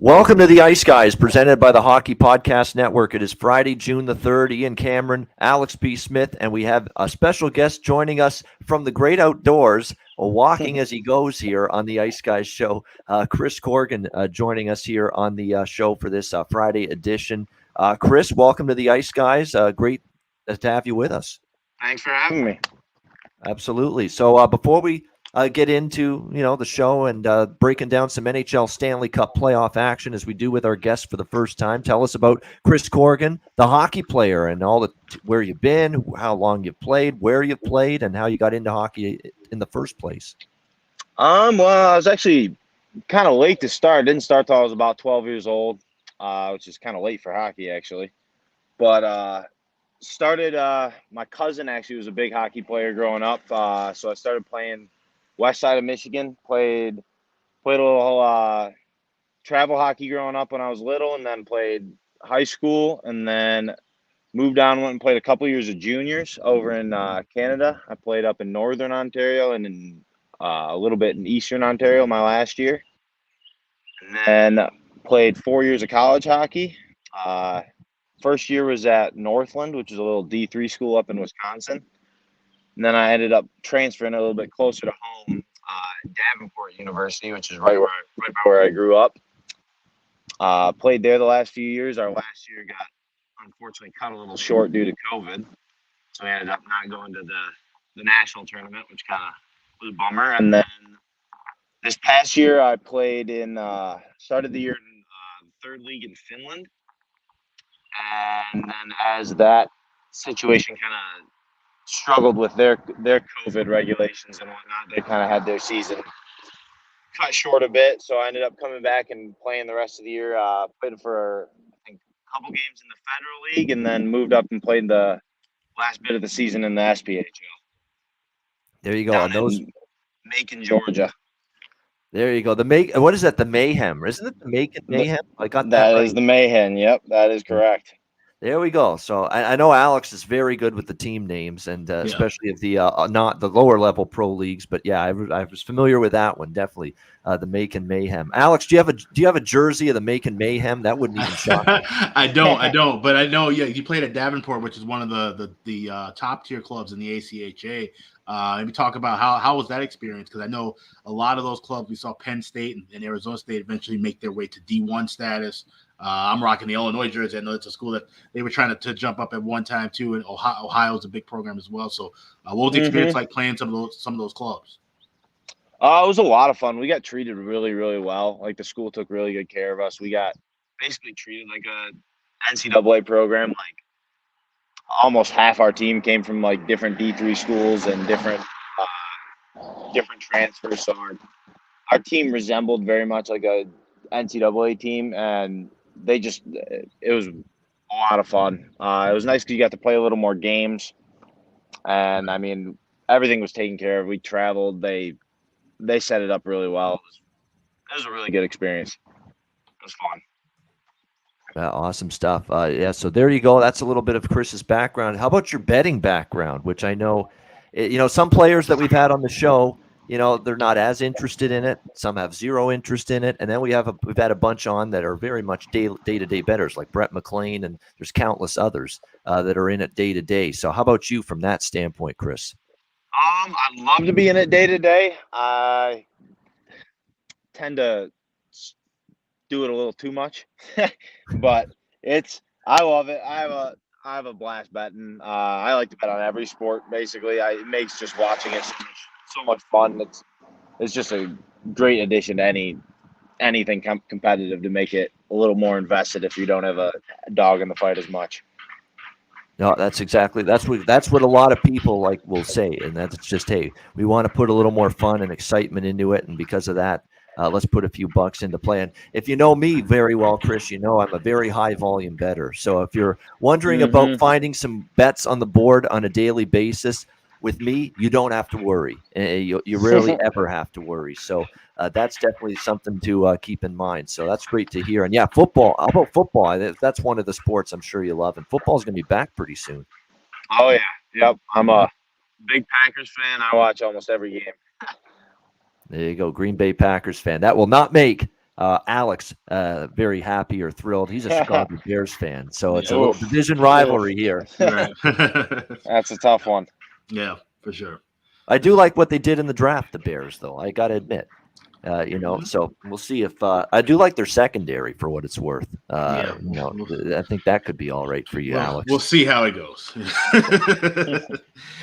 Welcome to the Ice Guys, presented by the Hockey Podcast Network. It is Friday, June the 3rd. Ian Cameron, Alex B. Smith, and we have a special guest joining us from the great outdoors, walking as he goes here on the Ice Guys show. Chris Corrigan joining us here on the show for this Friday edition. Chris, welcome to the Ice Guys. Great to have you with us. Thanks for having me. Absolutely. So before we get into the show and breaking down some NHL Stanley Cup playoff action as we do with our guests for the first time, tell us about Chris Corrigan, the hockey player, and where you've been, how long you've played, where you've played, and how you got into hockey in the first place. Well, I was actually kind of late to start. Didn't start till I was about 12 years old, which is kind of late for hockey actually. But started. My cousin actually was a big hockey player growing up, so I started playing west side of Michigan. Played a little travel hockey growing up when I was little, and then played high school, and then moved on, went and played a couple years of juniors over in Canada. I played up in Northern Ontario and in a little bit in Eastern Ontario my last year. And then played 4 years of college hockey. First year was at Northland, which is a little D3 school up in Wisconsin. And then I ended up transferring a little bit closer to home, Davenport University, which is right by where I grew up. Played there the last few years. Our last year got unfortunately cut a little short due to COVID, so we ended up not going to the national tournament, which kind of was a bummer. And then this past year, I played started the year in third league in Finland, and then as that situation kind of struggled with their COVID regulations and whatnot, they kind of had their season cut short a bit. So I ended up coming back and playing the rest of the year. Played for I think a couple games in the Federal League, and then moved up and played the last bit of the season in the SPHL. There you go. In Macon, Georgia. There you go. What is that? The Mayhem, isn't it? The Macon Mayhem. I got that right. Is the Mayhem. Yep, that is correct. There we go. So I know Alex is very good with the team names, and especially of the not the lower level pro leagues. But yeah, I was familiar with that one, definitely. The Macon Mayhem. Alex, do you have a jersey of the Macon Mayhem? That wouldn't even shock me. I don't. But I know. Yeah, you played at Davenport, which is one of the top tier clubs in the ACHA. Maybe talk about how was that experience? Because I know a lot of those clubs. We saw Penn State and Arizona State eventually make their way to D1 status. I'm rocking the Illinois jersey. I know it's a school that they were trying to jump up at one time too, and Ohio's a big program as well. So, what was the experience like playing some of those clubs? It was a lot of fun. We got treated really, really well. Like the school took really good care of us. We got basically treated like a NCAA program. Like almost half our team came from like different D3 schools and different transfers. So our team resembled very much like a NCAA team, and it was a lot of fun. It was nice because you got to play a little more games, and I mean everything was taken care of. We traveled. They set it up really well. It was a really good experience. It was fun. Awesome stuff. So there you go. That's a little bit of Chris's background. How about your betting background, which I know, some players that we've had on the show, they're not as interested in it. Some have zero interest in it. And then we've had a bunch on that are very much day-to-day bettors, like Brett McLean, and there's countless others that are in it day-to-day. So how about you from that standpoint, Chris? I'd love to be in it day-to-day. I tend to do it a little too much, but I love it. I have a blast betting. I like to bet on every sport, basically. It makes just watching it so much fun. It's just a great addition to anything competitive to make it a little more invested if you don't have a dog in the fight as much. No, that's what a lot of people will say, and that's just, hey, we want to put a little more fun and excitement into it, and because of that, let's put a few bucks into play. And if you know me very well, Chris, I'm a very high volume bettor. So if you're wondering about finding some bets on the board on a daily basis, with me, you don't have to worry. You rarely ever have to worry. So that's definitely something to keep in mind. So that's great to hear. And yeah, football. How about football? That's one of the sports I'm sure you love. And football is going to be back pretty soon. Oh, yeah. Yep. I'm a big Packers fan. I watch almost every game. There you go. Green Bay Packers fan. That will not make Alex, very happy or thrilled. He's a Chicago Bears fan, so it's a little Oof. division rivalry here. Right. That's a tough one. Yeah, for sure. I do like what they did in the draft, the Bears, though. I got to admit. Mhm. So we'll see if I do like their secondary for what it's worth. Yeah. I think that could be all right for you, Well, Alex. we'll see how it goes.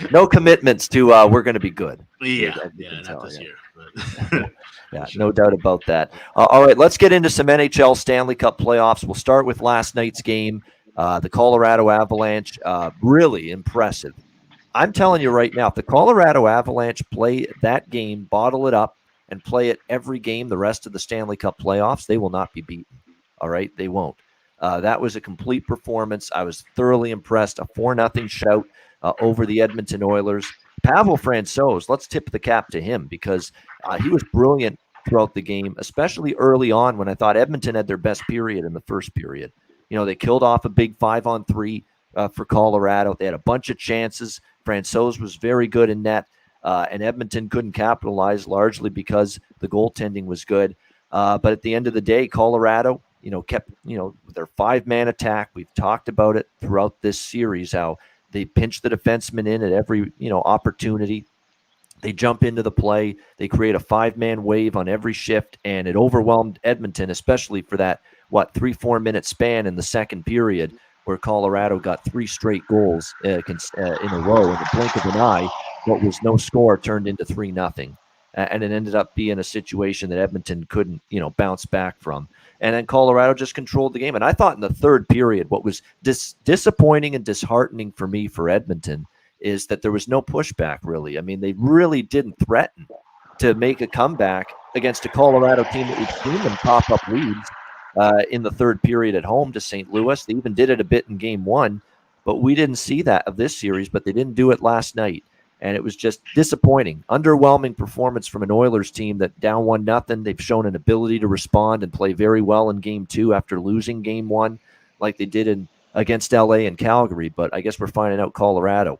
No commitments to we're going to be good. Yeah, As you can not tell, this yeah. year. But Yeah, sure. no doubt about that. All right, let's get into some NHL Stanley Cup playoffs. We'll start with last night's game. The Colorado Avalanche, really impressive. I'm telling you right now, if the Colorado Avalanche play that game, bottle it up, and play it every game the rest of the Stanley Cup playoffs, they will not be beaten. All right, they won't. That was a complete performance. I was thoroughly impressed. A 4-0 shout over the Edmonton Oilers. Pavel Francouz, let's tip the cap to him because he was brilliant throughout the game, especially early on when I thought Edmonton had their best period in the first period. They killed off a big 5-on-3 for Colorado. They had a bunch of chances. Francouz was very good in net, and Edmonton couldn't capitalize largely because the goaltending was good. But at the end of the day, Colorado, kept, their 5-man attack. We've talked about it throughout this series, how they pinch the defenseman in at every, opportunity. They jump into the play. They create a 5-man wave on every shift, and it overwhelmed Edmonton, especially for that, 3-4 minute span in the second period where Colorado got 3 straight goals in a row in the blink of an eye. What was no score turned into 3-0. And it ended up being a situation that Edmonton couldn't, bounce back from. And then Colorado just controlled the game. And I thought in the third period, what was disappointing and disheartening for me for Edmonton is that there was no pushback, really. I mean, they really didn't threaten to make a comeback against a Colorado team that we've seen them top up leads in the third period at home to St. Louis. They even did it a bit in game one, but we didn't see that of this series, but they didn't do it last night. And it was just disappointing, underwhelming performance from an Oilers team that down 1-0. They've shown an ability to respond and play very well in game two after losing game one, like they did against LA and Calgary. But I guess we're finding out Colorado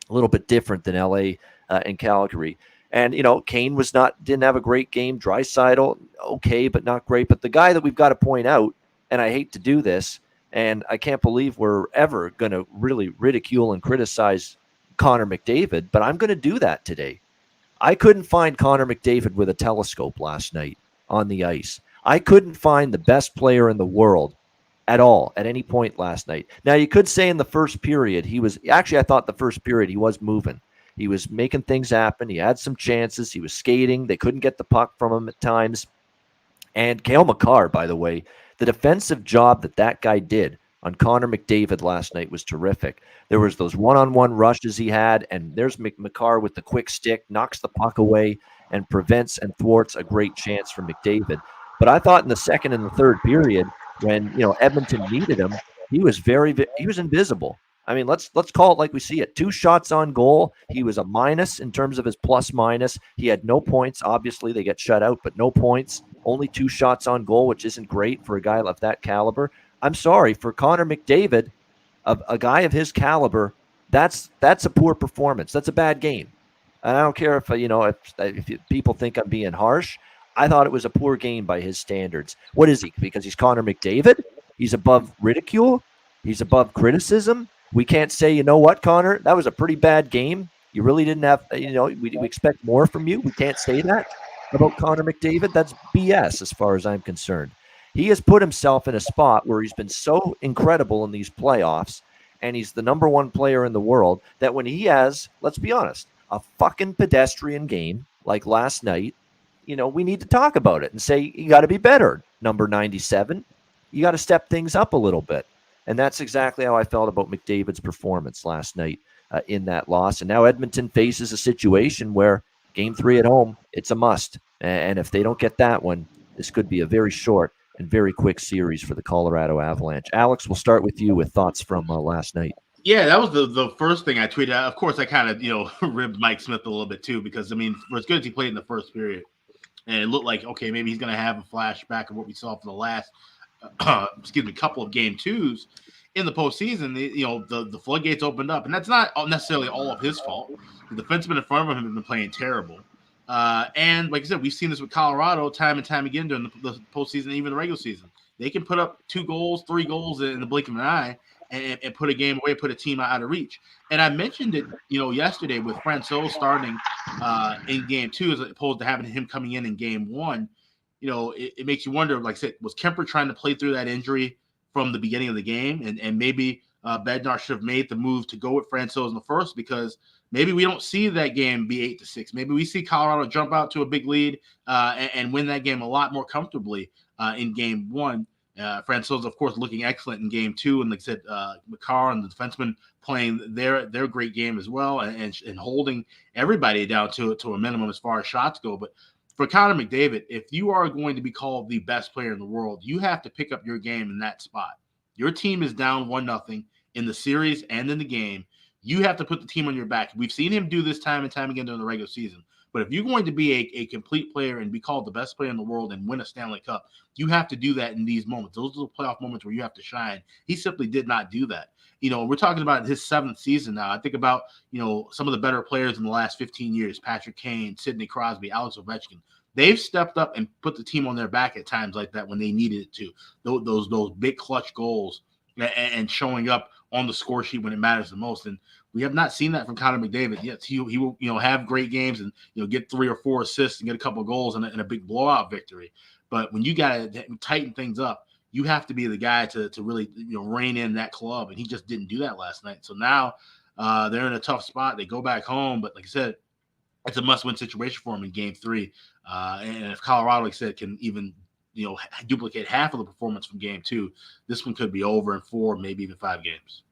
a little bit different than LA and Calgary. And, Kane didn't have a great game. Draisaitl, okay, but not great. But the guy that we've got to point out, and I hate to do this, and I can't believe we're ever going to really ridicule and criticize Connor McDavid, but I'm going to do that today. I couldn't find Connor McDavid with a telescope last night on the ice. I couldn't find the best player in the world at all at any point last night. Now, you could say in the first period, I thought the first period he was moving. He was making things happen. He had some chances. He was skating. They couldn't get the puck from him at times. And Cale Makar, by the way, the defensive job that guy did on Connor McDavid last night was terrific. There was those one-on-one rushes he had, and there's Makar with the quick stick, knocks the puck away, and prevents and thwarts a great chance from McDavid. But I thought in the second and the third period, when Edmonton needed him, he was invisible. I mean, let's call it like we see it. 2 shots on goal. He was a minus in terms of his plus minus. He had no points. Obviously, they get shut out, but no points. Only 2 shots on goal, which isn't great for a guy of that caliber. I'm sorry, for Connor McDavid, a guy of his caliber, that's a poor performance. That's a bad game. And I don't care if people think I'm being harsh. I thought it was a poor game by his standards. What is he? Because he's Connor McDavid? He's above ridicule? He's above criticism? We can't say, you know what, Connor? That was a pretty bad game. You really didn't have, we expect more from you. We can't say that about Connor McDavid. That's BS as far as I'm concerned. He has put himself in a spot where he's been so incredible in these playoffs, and he's the number 1 player in the world, that when he has, let's be honest, a fucking pedestrian game like last night, we need to talk about it and say, you got to be better, number 97. You got to step things up a little bit. And that's exactly how I felt about McDavid's performance last night in that loss. And now Edmonton faces a situation where game 3 at home, it's a must. And if they don't get that one, this could be a very short and very quick series for the Colorado Avalanche. Alex, we'll start with you with thoughts from last night. Yeah, that was the first thing I tweeted. Of course, I kind of, ribbed Mike Smith a little bit too, because, I mean, for as good as he played in the first period, and it looked like, okay, maybe he's going to have a flashback of what we saw for the last, couple of game twos in the postseason. The floodgates opened up, and that's not necessarily all of his fault. The defensemen in front of him have been playing terrible. And like I said, we've seen this with Colorado time and time again during the postseason, even the regular season. They can put up 2 goals, 3 goals in the blink of an eye and put a game away, put a team out of reach. And I mentioned it, yesterday with Francois starting in game 2 as opposed to having him coming in game 1. It makes you wonder, like I said, was Kemper trying to play through that injury from the beginning of the game? And maybe Bednar should have made the move to go with Francois in the first, because maybe we don't see that game be 8-6. Maybe we see Colorado jump out to a big lead and win that game a lot more comfortably in game 1. Francois, of course, looking excellent in game 2. And like I said, McCarr and the defenseman playing their great game as well and holding everybody down to a minimum as far as shots go. But for Connor McDavid, if you are going to be called the best player in the world, you have to pick up your game in that spot. Your team is down 1-0 in the series and in the game. You have to put the team on your back. We've seen him do this time and time again during the regular season. But if you're going to be a complete player and be called the best player in the world and win a Stanley Cup, you have to do that in these moments. Those are the playoff moments where you have to shine. He simply did not do that. We're talking about his 7th season now. I think about, some of the better players in the last 15 years, Patrick Kane, Sidney Crosby, Alex Ovechkin. They've stepped up and put the team on their back at times like that when they needed it to. Those big clutch goals and showing up on the score sheet when it matters the most. And we have not seen that from Connor McDavid. Yes, he will have great games and get 3 or 4 assists and get a couple of goals and a big blowout victory. But when you got to tighten things up, you have to be the guy to really rein in that club. And he just didn't do that last night. So now they're in a tough spot. They go back home, but like I said, it's a must-win situation for him in game 3. And if Colorado, like I said, can even duplicate half of the performance from game 2, this one could be over in 4, maybe even 5 games.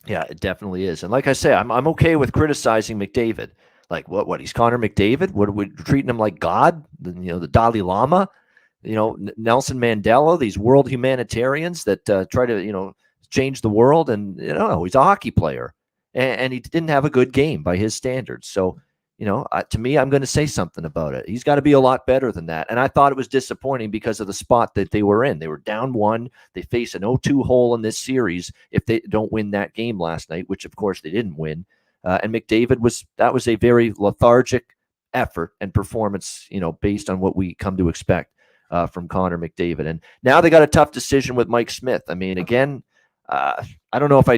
Yeah, it definitely is. And like I say, I'm okay with criticizing McDavid. Like what? He's Connor McDavid. What are we treating him like God? The Dalai Lama. Nelson Mandela. These world humanitarians that try to change the world. And he's a hockey player, and he didn't have a good game by his standards. So to me, I'm going to say something about it. He's got to be a lot better than that. And I thought it was disappointing because of the spot that they were in. They were down 1. They face an 0-2 hole in this series if they don't win that game last night, which of course they didn't win. And McDavid was a very lethargic effort and performance, based on what we come to expect from Connor McDavid. And now they got a tough decision with Mike Smith. I mean, again, I don't know if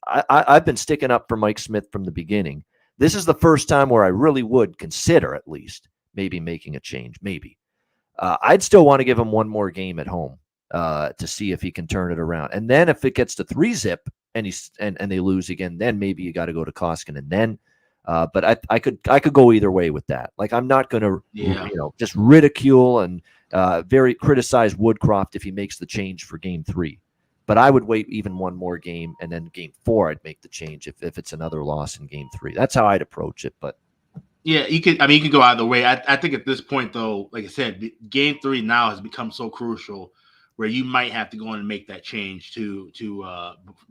I've been sticking up for Mike Smith from the beginning. This is the first time where I really would consider at least maybe making a change. Maybe. I'd still want to give him one more game at home to see if he can turn it around. And then if it gets to 3-0 and they lose again, then maybe you got to go to Koskinen then. But I could go either way with that. Like, I'm not going to just ridicule and very criticize Woodcroft if he makes the change for game 3. But I would wait even one more game, and then game 4, I'd make the change if it's another loss in game 3. That's how I'd approach it. But yeah, you could go either way. I think at this point, though, like I said, game 3 now has become so crucial where you might have to go in and make that change to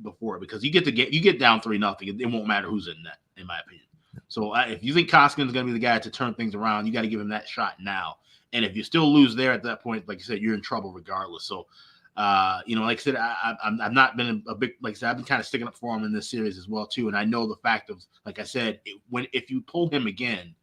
before, because you get down 3-0, it won't matter who's in net, in my opinion. So if you think Koskinen's going to be the guy to turn things around, you got to give him that shot now. And if you still lose there at that point, like you said, you're in trouble regardless. So. Like I said, I've not been a big, like I said, I've been kind of sticking up for him in this series as well too. And I know the fact of, like I said, if you pull him again,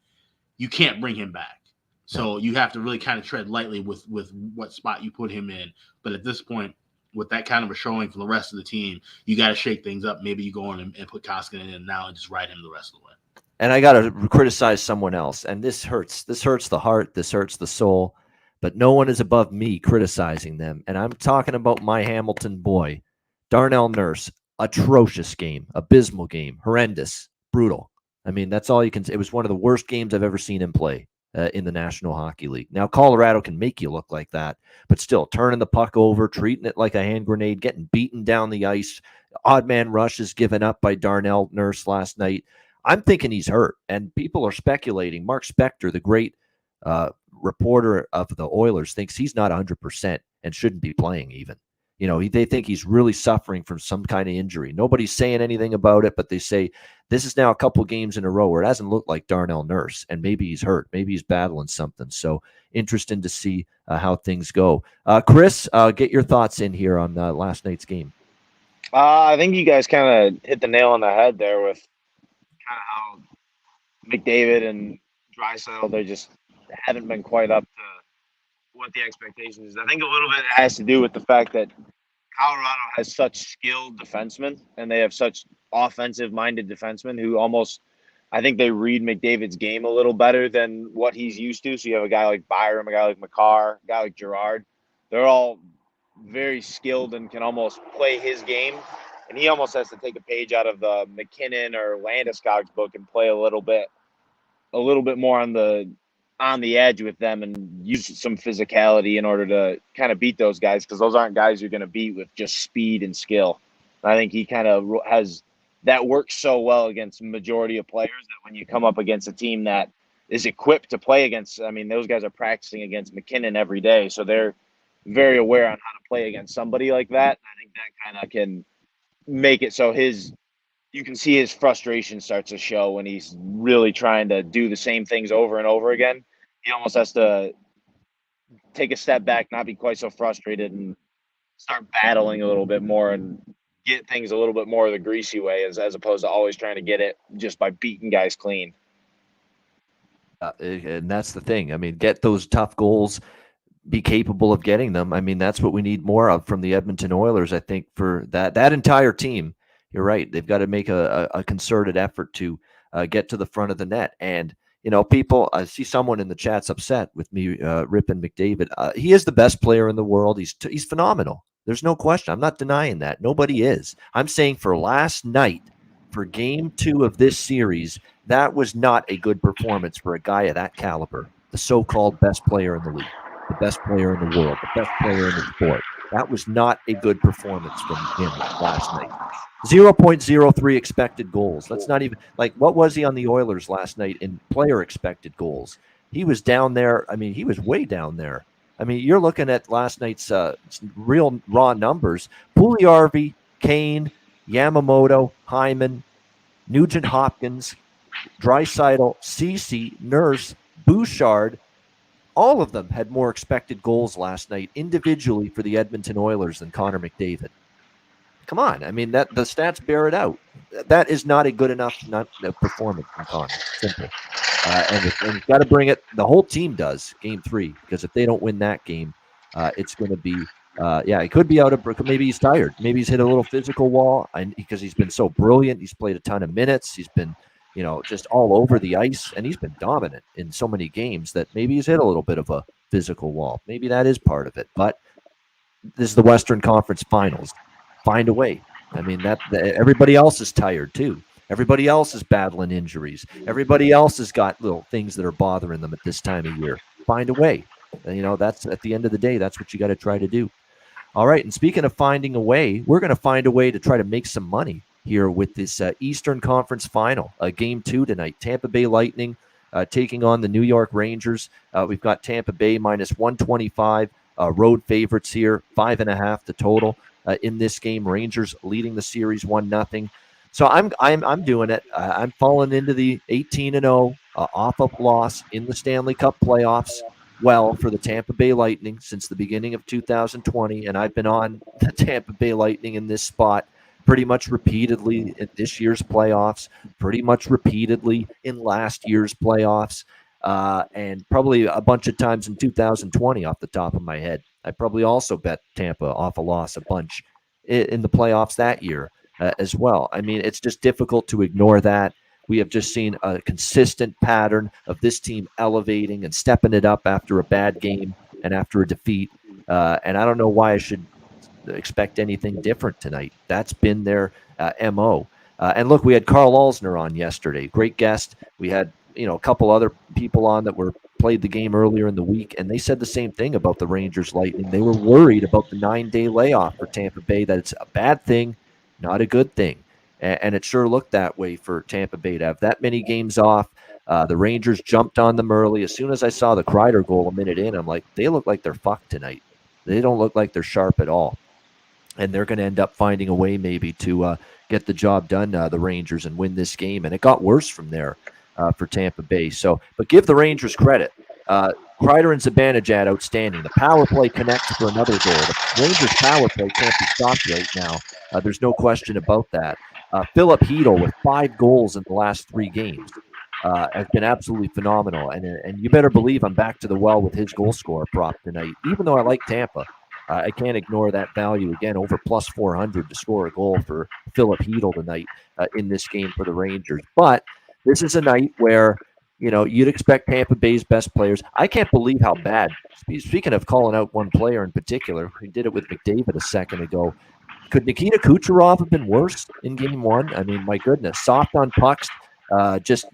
you can't bring him back. So you have to really kind of tread lightly with what spot you put him in. But at this point, with that kind of a showing from the rest of the team, you got to shake things up. Maybe you go on and put Koskinen in now and just ride him the rest of the way. And I got to criticize someone else. And this hurts. This hurts the heart. This hurts the soul. But no one is above me criticizing them. And I'm talking about my Hamilton boy, Darnell Nurse. Atrocious game, abysmal game, horrendous, brutal. I mean, that's all you can say. It was one of the worst games I've ever seen him play in the National Hockey League. Now, Colorado can make you look like that, but still turning the puck over, treating it like a hand grenade, getting beaten down the ice. Odd man rush is given up by Darnell Nurse last night. I'm thinking he's hurt, and people are speculating. Mark Spector, the great reporter of the Oilers, thinks he's not 100% and shouldn't be playing even. They think he's really suffering from some kind of injury. Nobody's saying anything about it, but they say this is now a couple games in a row where it hasn't looked like Darnell Nurse, and maybe he's hurt. Maybe he's battling something. So interesting to see how things go. Chris, get your thoughts in here on last night's game. I think you guys kind of hit the nail on the head there with kind of how McDavid and Draisaitl, they just haven't been quite up to what the expectations is. I think a little bit has to do with the fact that Colorado has such skilled defensemen, and they have such offensive-minded defensemen who almost, I think they read McDavid's game a little better than what he's used to. So you have a guy like Byram, a guy like Makar, a guy like Girard. They're all very skilled and can almost play his game. And he almost has to take a page out of the McKinnon or Landeskog's book and play a little bit more on the edge with them and use some physicality in order to kind of beat those guys, because those aren't guys you're going to beat with just speed and skill. And I think he kind of has that works so well against the majority of players that when you come up against a team that is equipped to play against, I mean, those guys are practicing against McKinnon every day, so they're very aware on how to play against somebody like that. And I think that kind of can make it so you can see his frustration starts to show when he's really trying to do the same things over and over again. He almost has to take a step back, not be quite so frustrated, and start battling a little bit more and get things a little bit more the greasy way as opposed to always trying to get it just by beating guys clean. And that's the thing. I mean, get those tough goals, be capable of getting them. I mean, that's what we need more of from the Edmonton Oilers, I think, for that entire team. You're right. They've got to make a concerted effort to get to the front of the net. And, you know, people, I see someone in the chat's upset with me ripping McDavid. He is the best player in the world. He's phenomenal. There's no question. I'm not denying that. Nobody is. I'm saying for last night, for game 2 of this series, that was not a good performance for a guy of that caliber, the so-called best player in the league, the best player in the world, the best player in the sport. That was not a good performance from him last night. 0.03 expected goals. That's not even like, what was he on the Oilers last night in player expected goals? He was down there. I mean, he was way down there. I mean, you're looking at last night's real raw numbers. Puljujarvi, Kane, Yamamoto, Hyman, Nugent Hopkins, Draisaitl, Ceci, Nurse, Bouchard, all of them had more expected goals last night individually for the Edmonton Oilers than Connor McDavid. Come on. I mean, that the stats bear it out. That is not a good enough performance from Connor. Simple. And you've got to bring it. The whole team does game 3, because if they don't win that game, it's going to be, he could be out of, maybe he's tired. Maybe he's hit a little physical wall because he's been so brilliant. He's played a ton of minutes. He's been, just all over the ice, and he's been dominant in so many games that maybe he's hit a little bit of a physical wall. Maybe that is part of it. But this is the Western Conference Finals. Find a way. I mean, everybody else is tired too. Everybody else is battling injuries. Everybody else has got little things that are bothering them at this time of year. Find a way. And, that's at the end of the day, that's what you got to try to do. All right. And speaking of finding a way, we're going to find a way to try to make some money here with this Eastern Conference Final, game 2 tonight. Tampa Bay Lightning taking on the New York Rangers. We've got Tampa Bay minus 125 road favorites here, 5.5 the total. In this game, Rangers leading the series 1-0. So I'm doing it. I'm falling into the 18-0 off a loss in the Stanley Cup playoffs. Well, for the Tampa Bay Lightning since the beginning of 2020, and I've been on the Tampa Bay Lightning in this spot pretty much repeatedly in this year's playoffs, pretty much repeatedly in last year's playoffs, and probably a bunch of times in 2020 off the top of my head. I probably also bet Tampa off a loss a bunch in the playoffs that year as well. I mean, it's just difficult to ignore that. We have just seen a consistent pattern of this team elevating and stepping it up after a bad game and after a defeat. And I don't know why I should expect anything different tonight. That's been their MO. And look, we had Carl Alsner on yesterday. Great guest. We had a couple other people on that played the game earlier in the week, and they said the same thing about the Rangers Lightning. They were worried about the 9-day layoff for Tampa Bay, that it's a bad thing, not a good thing. And it sure looked that way for Tampa Bay to have that many games off. The Rangers jumped on them early. As soon as I saw the Kreider goal a minute in, I'm like, they look like they're fucked tonight. They don't look like they're sharp at all. And they're going to end up finding a way maybe to get the job done, the Rangers, and win this game. And it got worse from there. For Tampa Bay. But give the Rangers credit. Kreider and Zibanejad outstanding. The power play connects for another goal. The Rangers power play can't be stopped right now. There's no question about that. Philip Hedl with 5 goals in the last 3 games. has been absolutely phenomenal. And you better believe I'm back to the well with his goal scorer prop tonight. Even though I like Tampa, I can't ignore that value again, over plus 400 to score a goal for Philip Hedl tonight in this game for the Rangers. But this is a night where you'd expect Tampa Bay's best players. I can't believe how bad. Speaking of calling out one player in particular, we did it with McDavid a second ago. Could Nikita Kucherov have been worse in Game 1? I mean, my goodness, soft on pucks, just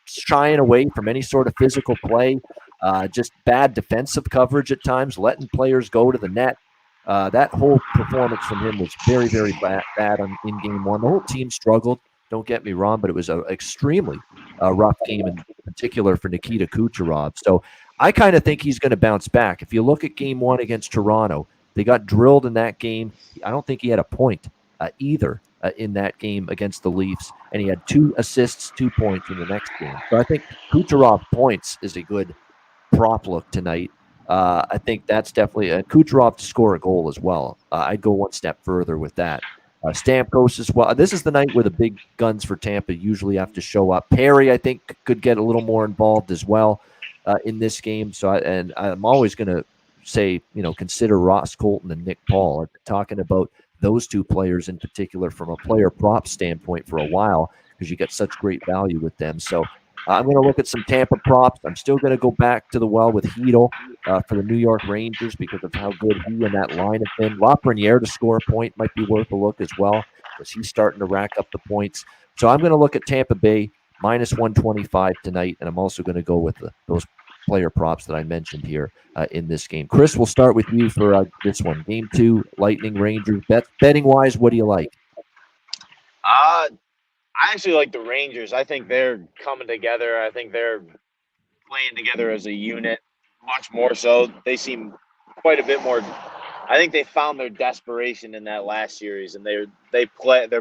shying away from any sort of physical play, just bad defensive coverage at times, letting players go to the net. That whole performance from him was very, very bad in Game 1. The whole team struggled. Don't get me wrong, but it was an extremely rough game in particular for Nikita Kucherov. So I kind of think he's going to bounce back. If you look at Game 1 against Toronto, they got drilled in that game. I don't think he had a point either in that game against the Leafs, and he had 2 assists, 2 points in the next game. So I think Kucherov points is a good prop look tonight. I think that's definitely Kucherov to score a goal as well. I'd go one step further with that. Stamkos as well. This is the night where the big guns for Tampa usually have to show up. Perry, I think, could get a little more involved as well in this game. So, I'm always going to say, consider Ross Colton and Nick Paul. I've been talking about those 2 players in particular from a player prop standpoint for a while because you get such great value with them. So I'm going to look at some Tampa props. I'm still going to go back to the well with Hedl for the New York Rangers because of how good he and that line have been. Lafreniere to score a point might be worth a look as well because he's starting to rack up the points. So I'm going to look at Tampa Bay minus 125 tonight, and I'm also going to go with those player props that I mentioned here in this game. Chris, we'll start with you for this one. Game 2, Lightning Rangers. Betting-wise, what do you like? I actually like the Rangers. I think they're coming together. I think they're playing together as a unit much more so. They seem quite a bit more. I think they found their desperation in that last series, and they're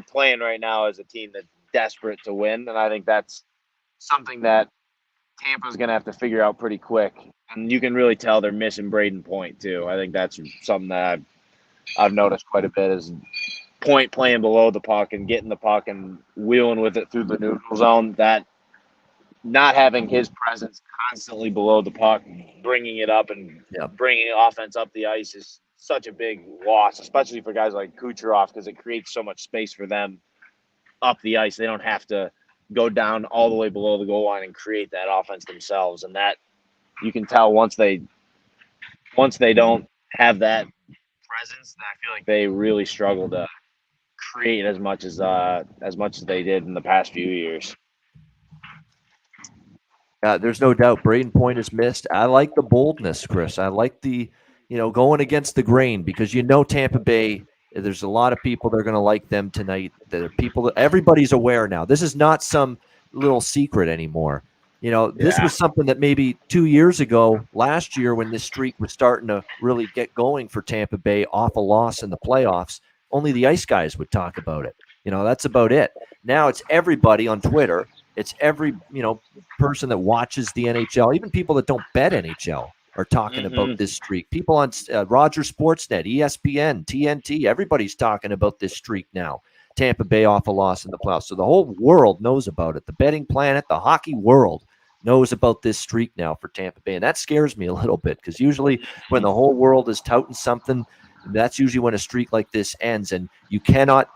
playing right now as a team that's desperate to win, and I think that's something that Tampa's going to have to figure out pretty quick. And you can really tell they're missing Braden Point too. I think that's something that I've noticed quite a bit is Point playing below the puck and getting the puck and wheeling with it through the neutral zone. That not having his presence constantly below the puck, bringing it up and bringing offense up the ice is such a big loss, especially for guys like Kucherov, because it creates so much space for them up the ice. They don't have to go down all the way below the goal line and create that offense themselves. And that you can tell once they don't have that presence, I feel like they really struggle to create as much as they did in the past few years. There's no doubt Braden Point is missed. I like the boldness, Chris. I like the, going against the grain because Tampa Bay, there's a lot of people that are going to like them tonight. There are people that everybody's aware now. This is not some little secret anymore. This was something that maybe 2 years ago, last year, when this streak was starting to really get going for Tampa Bay off a loss in the playoffs, only the ice guys would talk about it. That's about it. Now it's everybody on Twitter. It's every, person that watches the NHL, even people that don't bet NHL are talking about this streak. People on Rogers Sportsnet, ESPN, TNT, everybody's talking about this streak now. Tampa Bay off a loss in the playoffs. So the whole world knows about it. The betting planet, the hockey world knows about this streak now for Tampa Bay. And that scares me a little bit because usually when the whole world is touting something, that's usually when a streak like this ends. And you cannot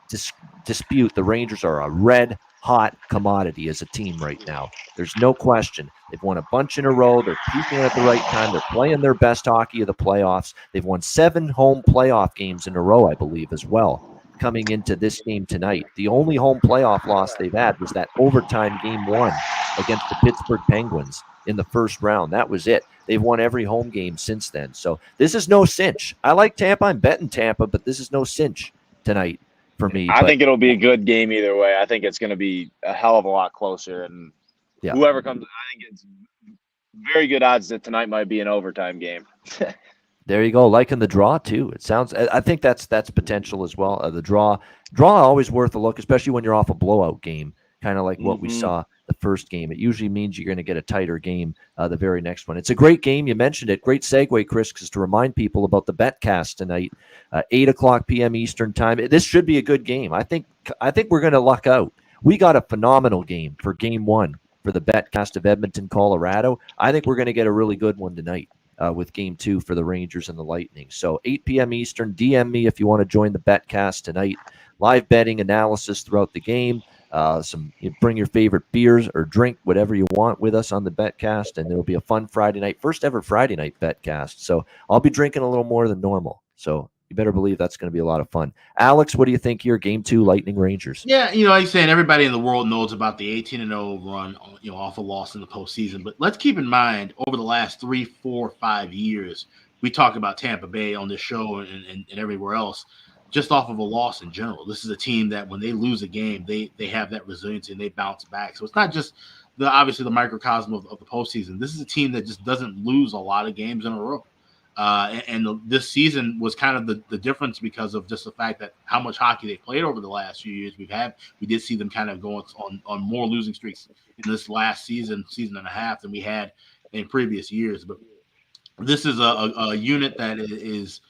dispute the Rangers are a red hot commodity as a team right now. There's no question. They've won a bunch in a row. They're peaking at the right time. They're playing their best hockey of the playoffs. They've won 7 home playoff games in a row, I believe, as well, coming into this game tonight. The only home playoff loss they've had was that overtime Game 1 against the Pittsburgh Penguins in the first round. That was it. They've won every home game since then. So this is no cinch. I like Tampa. I'm betting Tampa, but this is no cinch tonight for me. I think it'll be a good game either way. I think it's going to be a hell of a lot closer. And whoever comes, I think it's very good odds that tonight might be an overtime game. There you go. Liking the draw too. It sounds. I think that's potential as well. The draw always worth a look, especially when you're off a blowout game, kind of like what we saw the first game. It usually means you're going to get a tighter game the very next one. It's a great game. You mentioned it. Great segue, Chris, because to remind people about the BetCast tonight, 8:00 p.m. Eastern time. This should be a good game. I think we're going to luck out. We got a phenomenal game for Game 1 for the Betcast of Edmonton, Colorado. I think we're going to get a really good one tonight with Game 2 for the Rangers and the Lightning. So 8 p.m. Eastern, DM me if you want to join the Betcast tonight. Live betting analysis throughout the game. Bring your favorite beers or drink whatever you want with us on the Betcast, and it'll be a fun Friday night, first ever Friday night Betcast. So I'll be drinking a little more than normal. So you better believe that's going to be a lot of fun. Alex, what do you think here? Game 2, Lightning Rangers. Yeah, like you're saying, everybody in the world knows about the 18-0 run, off a loss in the postseason. But let's keep in mind, over the last 3, 4, 5 years, we talk about Tampa Bay on this show and everywhere else, just off of a loss in general. This is a team that when they lose a game, they have that resiliency and they bounce back. So it's not just obviously the microcosm of the postseason. This is a team that just doesn't lose a lot of games in a row. This season was kind of the difference because of just the fact that how much hockey they played over the last few years. We did see them kind of going on more losing streaks in this last season and a half than we had in previous years. But this is a unit that is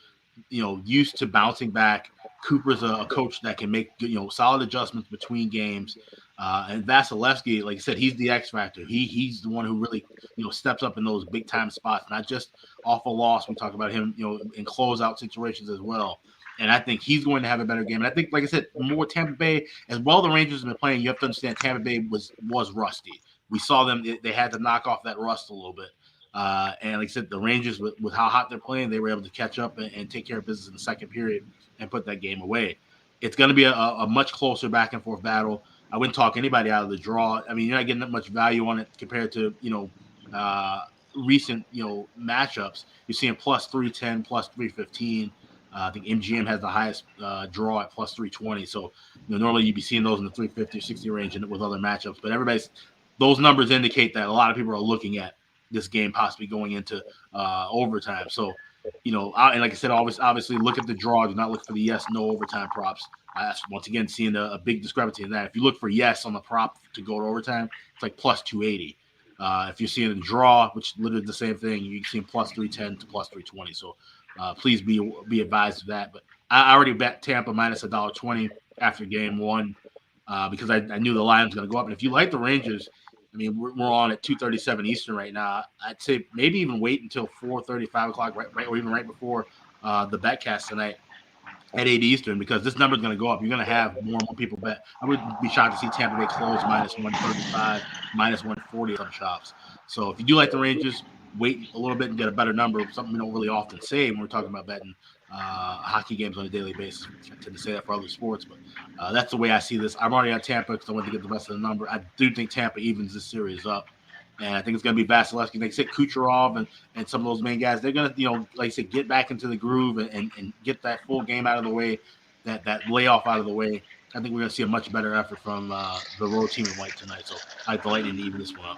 used to bouncing back. Cooper's a coach that can make solid adjustments between games. And Vasilevsky, like I said, he's the X factor. He's the one who really steps up in those big time spots, not just off a loss. We talk about him in closeout situations as well. And I think he's going to have a better game. And I think, like I said, more Tampa Bay, as well the Rangers have been playing, you have to understand Tampa Bay was rusty. We saw them; they had to knock off that rust a little bit. And like I said, the Rangers, with how hot they're playing, they were able to catch up and take care of business in the second period and put that game away. It's going to be a much closer back and forth battle. I wouldn't talk anybody out of the draw. I mean, you're not getting that much value on it compared to recent matchups. You're seeing plus 310, plus 315. I think MGM has the highest draw at plus 320. So normally you'd be seeing those in the 350 or 60 range with other matchups. But those numbers indicate that a lot of people are looking at this game possibly going into overtime. So, and like I said, obviously look at the draw. Do not look for the yes, no overtime props. Once again, seeing a big discrepancy in that. If you look for yes on the prop to go to overtime, it's like plus 280. If you're seeing a draw, which literally the same thing, you can see plus 310 to plus 320. So please be advised of that. But I already bet Tampa minus $1.20 after game 1 because I knew the line was going to go up. And if you like the Rangers, I mean, we're on at 2:37 Eastern right now. I'd say maybe even wait until 4:30, 5 o'clock, right, or even right before the betcast tonight at 8 Eastern, because this number is going to go up. You're going to have more and more people bet. I would be shocked to see Tampa Bay close minus 135, minus 140 at some shops. So if you do like the Rangers, wait a little bit and get a better number. Something we don't really often say when we're talking about betting hockey games on a daily basis. I tend to say that for other sports, but that's the way I see this. I'm already on Tampa because I want to get the rest of the number. I do think Tampa evens this series up. And I think it's going to be Vasilevsky. Like I said, Kucherov and some of those main guys, they're going to, like I said, get back into the groove and get that full game out of the way, that layoff out of the way. I think we're going to see a much better effort from the road team in white tonight. So I like the Lightning to even this one up.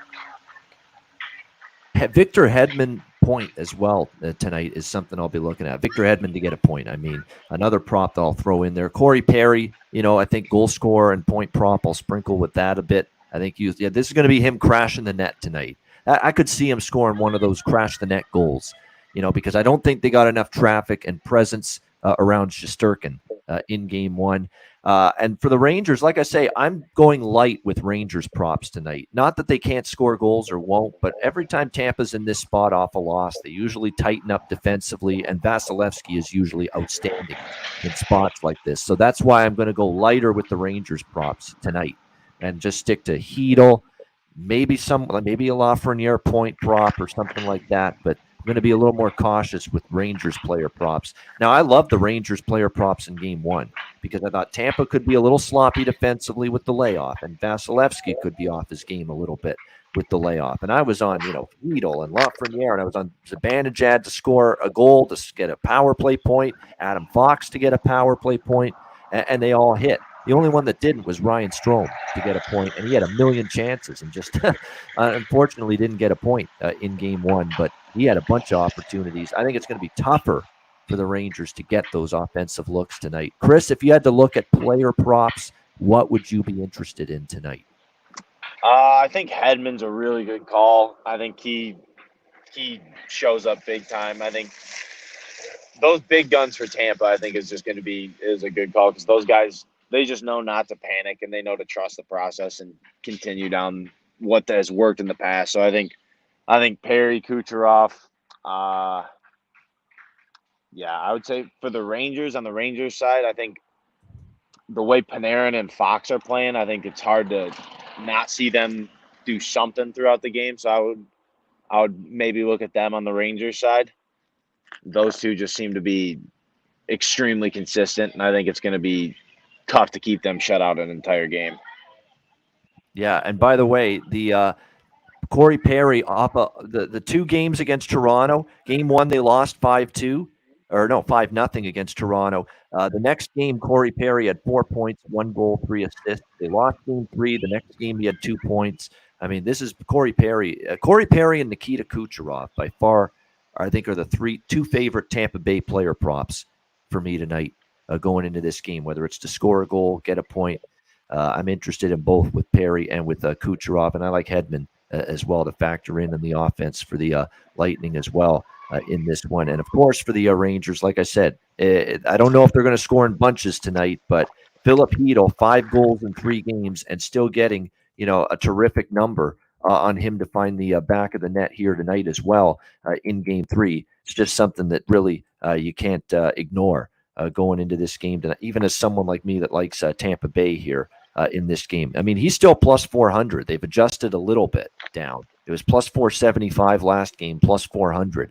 Victor Hedman point as well tonight is something I'll be looking at. Victor Hedman to get a point. I mean, another prop that I'll throw in there. Corey Perry, I think goal scorer and point prop, I'll sprinkle with that a bit. I think this is going to be him crashing the net tonight. I could see him scoring one of those crash the net goals, because I don't think they got enough traffic and presence around Shesterkin in game 1. And for the Rangers, like I say, I'm going light with Rangers props tonight. Not that they can't score goals or won't, but every time Tampa's in this spot off a loss, they usually tighten up defensively, and Vasilevsky is usually outstanding in spots like this. So that's why I'm going to go lighter with the Rangers props tonight and just stick to Hedel, maybe a Lafreniere point prop or something like that, but I'm going to be a little more cautious with Rangers player props. Now, I love the Rangers player props in game 1 because I thought Tampa could be a little sloppy defensively with the layoff, and Vasilevsky could be off his game a little bit with the layoff. And I was on, Hedel and Lafreniere, and I was on Zibanejad to score a goal, to get a power play point, Adam Fox to get a power play point, and they all hit. The only one that didn't was Ryan Strome to get a point, and he had a million chances and just unfortunately didn't get a point in game 1, but he had a bunch of opportunities. I think it's going to be tougher for the Rangers to get those offensive looks tonight. Chris, if you had to look at player props, what would you be interested in tonight? I think Hedman's a really good call. I think he shows up big time. I think those big guns for Tampa, I think, is a good call because those guys, they just know not to panic and they know to trust the process and continue down what has worked in the past. So I think Perry, Kucherov. Yeah, I would say for the Rangers, on the Rangers side, I think the way Panarin and Fox are playing, I think it's hard to not see them do something throughout the game. So I would maybe look at them on the Rangers side. Those two just seem to be extremely consistent, and I think it's going to be tough to keep them shut out an entire game. Yeah, and by the way, the Corey Perry off the two games against Toronto. Game one they lost 5-2, or no 5-0 against Toronto. The next game, Corey Perry had 4 points, 1 goal, 3 assists. They lost game three. The next game he had 2 points. I mean, this is Corey Perry. Corey Perry and Nikita Kucherov by far, I think, are the two favorite Tampa Bay player props for me tonight going into this game. Whether it's to score a goal, get a point. I'm interested in both with Perry and with Kucherov, and I like Hedman as well to factor in the offense for the Lightning as well in this one. And of course for the Rangers, like I said, I don't know if they're going to score in bunches tonight, but Philip Hedl, 5 goals in 3 games and still getting, a terrific number on him to find the back of the net here tonight as well in game 3. It's just something that really you can't ignore going into this game tonight, even as someone like me that likes Tampa Bay here. In this game. I mean, he's still plus 400. They've adjusted a little bit down. It was plus 475 last game, plus 400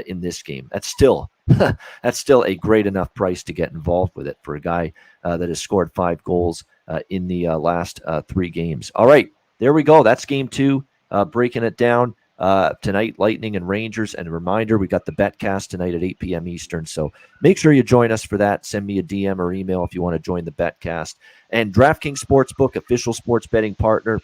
in this game. That's still a great enough price to get involved with it for a guy that has scored 5 goals in the last 3 games. All right, there we go. That's game 2. Breaking it down tonight, Lightning and Rangers. And a reminder, we got the BetCast tonight at 8 p.m. Eastern. So make sure you join us for that. Send me a DM or email if you want to join the BetCast. And DraftKings Sportsbook, official sports betting partner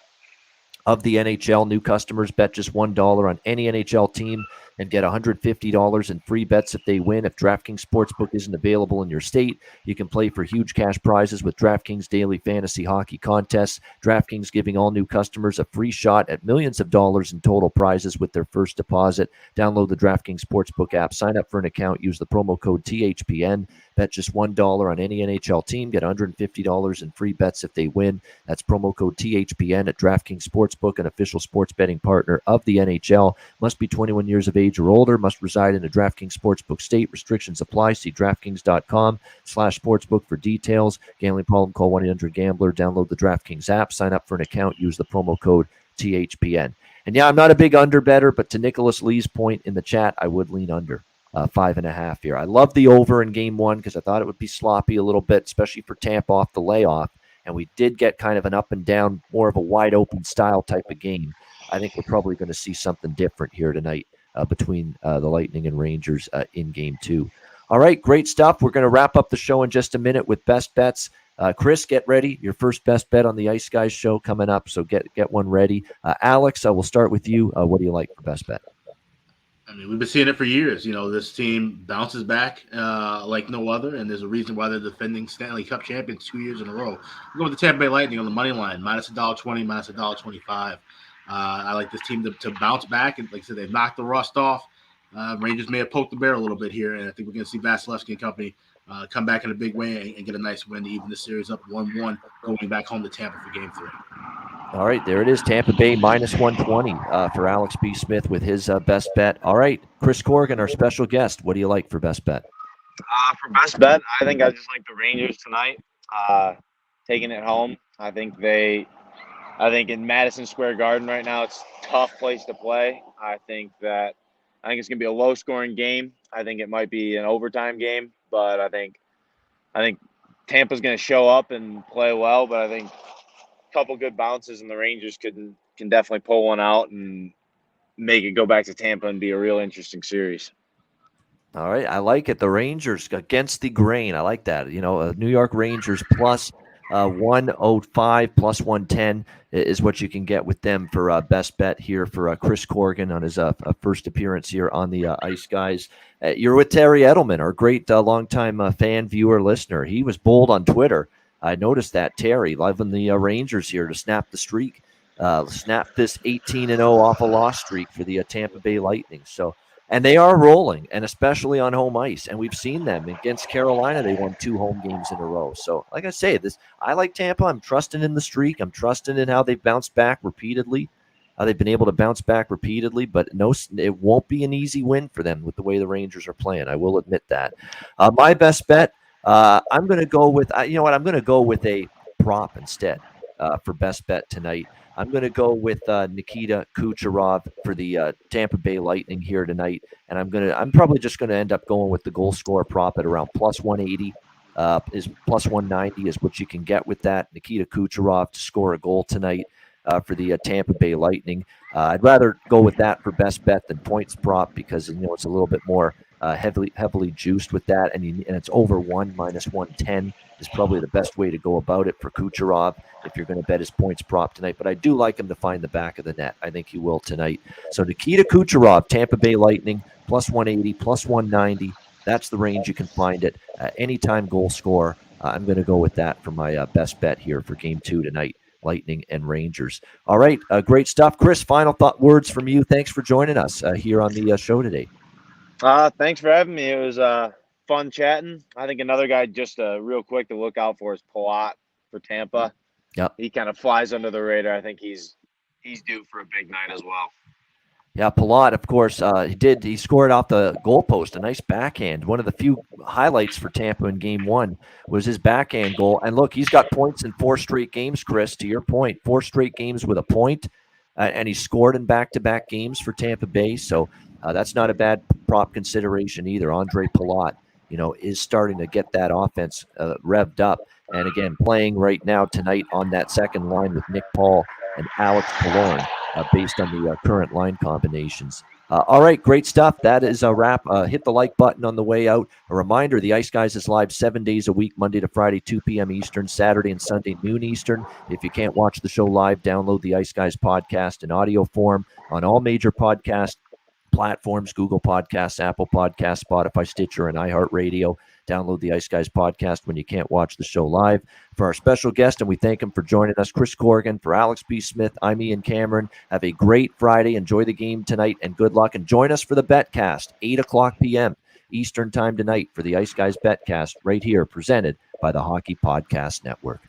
of the NHL. New customers bet just $1 on any NHL team and get $150 in free bets if they win. If DraftKings Sportsbook isn't available in your state, you can play for huge cash prizes with DraftKings Daily Fantasy Hockey Contests. DraftKings giving all new customers a free shot at millions of dollars in total prizes with their first deposit. Download the DraftKings Sportsbook app, sign up for an account, use the promo code THPN. Bet just $1 on any NHL team. Get $150 in free bets if they win. That's promo code THPN at DraftKings Sportsbook, an official sports betting partner of the NHL. Must be 21 years of age or older. Must reside in a DraftKings Sportsbook state. Restrictions apply. See DraftKings.com/sportsbook for details. Gambling problem? Call 1-800-GAMBLER. Download the DraftKings app. Sign up for an account. Use the promo code THPN. And yeah, I'm not a big under better, but to Nicholas Lee's point in the chat, I would lean under. 5.5 here. I love the over in game 1 because I thought it would be sloppy a little bit, especially for Tampa off the layoff. And we did get kind of an up and down, more of a wide open style type of game. I think we're probably going to see something different here tonight between the Lightning and Rangers in game 2. All right, great stuff. We're going to wrap up the show in just a minute with best bets. Chris, get ready. Your first best bet on the Ice Guys show coming up, so get one ready. Alex, we'll start with you. What do you like for best bet? I mean, we've been seeing it for years. This team bounces back like no other, and there's a reason why they're defending Stanley Cup champions 2 years in a row. We're going with the Tampa Bay Lightning on the money line, minus $1.20, minus $1.25. I like this team to bounce back, and like I said, they've knocked the rust off. Rangers may have poked the bear a little bit here, and I think we're going to see Vasilevsky and company come back in a big way and get a nice win to even the series up 1-1, going back home to Tampa for game 3. All right, there it is. Tampa Bay minus 120 for Alex B. Smith with his best bet. All right, Chris Corrigan, our special guest. What do you like for best bet? For best bet, I think I just like the Rangers tonight, taking it home. I think in Madison Square Garden right now, it's a tough place to play. I think it's going to be a low-scoring game. I think it might be an overtime game, but I think Tampa's going to show up and play well. But I think a couple good bounces and the Rangers can definitely pull one out and make it go back to Tampa and be a real interesting series. All right, I like it. The Rangers against the grain. I like that. New York Rangers plus 105 plus 110 is what you can get with them for best bet here for Chris Corrigan on his first appearance here on the Ice Guys. You're with Terry Edelman, our great longtime fan, viewer, listener. He was bold on Twitter. I noticed that, Terry, loving the Rangers here to snap the streak, snap this 18-0 off a loss streak for the Tampa Bay Lightning. And they are rolling, and especially on home ice. And we've seen them against Carolina. They won 2 home games in a row. So, like I say, I like Tampa. I'm trusting in the streak. I'm trusting in how they've bounced back repeatedly They've been able to bounce back repeatedly, but no, it won't be an easy win for them with the way the Rangers are playing. I will admit that. My best bet, I'm going to go with, you know what, I'm going to go with a prop instead for best bet tonight. I'm going to go with Nikita Kucherov for the Tampa Bay Lightning here tonight, and I'm probably just going to end up going with the goal scorer prop at around plus 180. Is plus 190 is what you can get with that. Nikita Kucherov to score a goal tonight for the Tampa Bay Lightning. I'd rather go with that for best bet than points prop because it's a little bit more heavily juiced with that, and it's over 1 minus 110 is probably the best way to go about it for Kucherov if you're going to bet his points prop tonight. But I do like him to find the back of the net. I think he will tonight. So Nikita Kucherov, Tampa Bay Lightning, plus 180, plus 190. That's the range you can find it. Anytime goal scorer. I'm going to go with that for my best bet here for Game 2 tonight. Lightning and Rangers. All right, great stuff. Chris, final words from you. Thanks for joining us here on the show today. Thanks for having me. It was fun chatting. I think another guy just real quick to look out for is Palat for Tampa. Yep. He kind of flies under the radar. I think he's due for a big night as well. Yeah, Palat, of course, he scored off the goalpost, a nice backhand. One of the few highlights for Tampa in Game 1 was his backhand goal. And look, he's got points in 4 straight games, Chris, to your point. 4 straight games with a point, and he scored in back-to-back games for Tampa Bay. So that's not a bad prop consideration either. Andre Palat, is starting to get that offense revved up. And again, playing right now tonight on that second line with Nick Paul and Alex Killorn. Based on the current line combinations. All right, great stuff. That is a wrap. Hit the like button on the way out. A reminder, the Ice Guys is live 7 days a week, Monday to Friday, 2 p.m. Eastern, Saturday and Sunday, noon Eastern. If you can't watch the show live, download the Ice Guys podcast in audio form on all major podcast platforms, Google Podcasts, Apple Podcasts, Spotify, Stitcher, and iHeartRadio. Download the Ice Guys podcast when you can't watch the show live. For our special guest, and we thank him for joining us, Chris Corrigan. For Alex B. Smith, I'm Ian Cameron. Have a great Friday. Enjoy the game tonight, and good luck. And join us for the Betcast, 8 o'clock p.m. Eastern time tonight for the Ice Guys Betcast right here, presented by the Hockey Podcast Network.